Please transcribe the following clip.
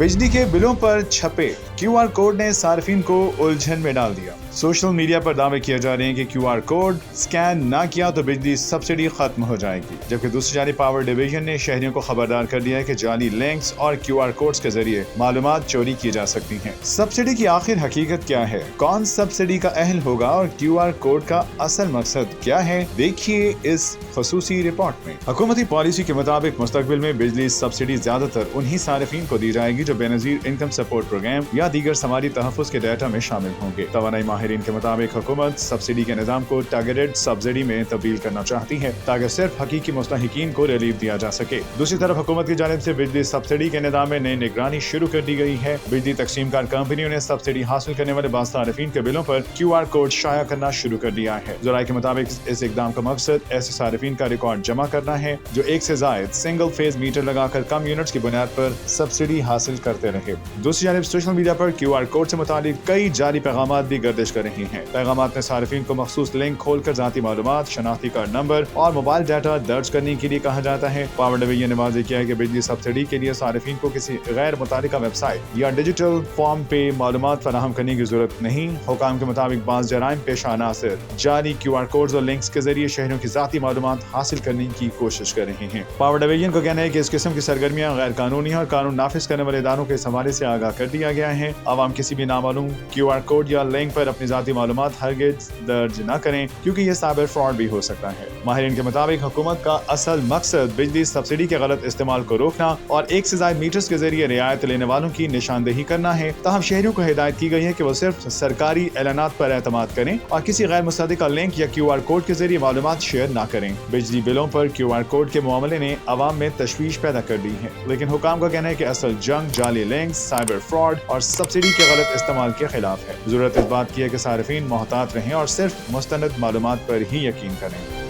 बिजली के बिलों पर छपे क्यूआर कोड ने सार्फिन को उलझन में डाल दिया। सोशल मीडिया पर दावे किए जा रहे हैं कि क्यूआर कोड स्कैन ना किया तो बिजली सब्सिडी खत्म हो जाएगी, जबकि दूसरी जानिब पावर डिवीजन ने शहरियों को खबरदार कर दिया है कि जाली लिंक्स और क्यूआर कोड्स के जरिए मालूमात चोरी की जा सकती हैं। सब्सिडी की आखिर हकीकत क्या है, कौन सब्सिडी का अहल होगा और क्यूआर कोड का असल मकसद क्या है, देखिए इस खसूसी रिपोर्ट में। हुकूमती पॉलिसी के मुताबिक मुस्तकबिल में बिजली सब्सिडी ज्यादातर उन्हीं सारिफिन को दी जाएगी जो बेनजीर इनकम सपोर्ट प्रोग्राम या दीगर समाजी तहफ़्फ़ुज़ के डाटा में शामिल होंगे। तवानाई माहिरीन के मुताबिक हुकूमत सब्सिडी के निज़ाम को टारगेटेड सब्सिडी में तब्दील करना चाहती है ताकि सिर्फ हकीकी मुस्तहिकीन को रिलीफ दिया जा सके। दूसरी तरफ हुकूमत की जानिब से बिजली सब्सिडी के निज़ाम में नई निगरानी शुरू कर दी गई है। बिजली तकसीमकार कंपनियों ने सब्सिडी हासिल करने वाले बाज़ सारिफिन के बिलों पर क्यूआर कोड शाया करना शुरू कर दिया है। ज़राए के मुताबिक इस इक़दाम का मकसद ऐसे सारिफिन का रिकॉर्ड जमा करना है जो एक से ज़ायद सिंगल फेज मीटर लगाकर कम यूनिट्स की बुनियाद पर सब्सिडी हासिल करते रहे। दूसरी जानिब सोशल मीडिया पर क्यूआर कोड से मुतालिक कई जाली पैगामात भी गर्दिश कर रही हैं। पैगामात में सारिफिन को मखसूस लिंक खोलकर ज़ाती मालूमात, शनाख्ती कार्ड नंबर और मोबाइल डाटा दर्ज करने के लिए कहा जाता है। पावर डिवीजन ने वाज़ेह किया है कि बिजली सब्सिडी के लिए सारिफिन को किसी गैर मुतालिका वेबसाइट या डिजिटल फॉर्म पे मालूमात फराहम करने की जरूरत नहीं। हुकाम के मुताबिक बाज़ जराइम पेशा अनासर जाली क्यूआर कोड्स और लिंक्स के जरिए शहरों की ज़ाती मालूमात हासिल करने की कोशिश कर रहे हैं। पावर डिवीजन का कहना है कि इस किस्म की सरगर्मियां गैर कानूनी और कानून नाफिज करने वाले इदारों के हवाले से आगाह कर दिया गया है। आवाम किसी भी नामालूम क्यूआर कोड या लिंक पर अपनी ज़ाती मालूमात हरगिज़ दर्ज न करें क्योंकि यह साइबर फ्रॉड भी हो सकता है। माहिरीन के मुताबिक हुकूमत का असल मकसद बिजली सब्सिडी के गलत इस्तेमाल को रोकना और एक से ज़ायद मीटर्स के जरिए रियायत लेने वालों की निशानदेही करना है। ताहम शहरियों को हिदायत की गई है कि वो सिर्फ सरकारी ऐलानात पर एतमाद करें और किसी गैर मुसद्दिका लिंक या क्यूआर कोड के जरिए मालूमात शेयर न करें। बिजली बिलों पर क्यूआर कोड के मामले ने आवाम में तशवीश पैदा कर दी है, लेकिन हुकाम का कहना है कि असल जंग जाली लिंक्स, साइबर फ्रॉड और सब्सिडी के गलत इस्तेमाल के खिलाफ है। जरूरत इस बात की है कि सारिफिन मोहतात रहें और सिर्फ मुस्तनद मालूमात पर ही यकीन करें।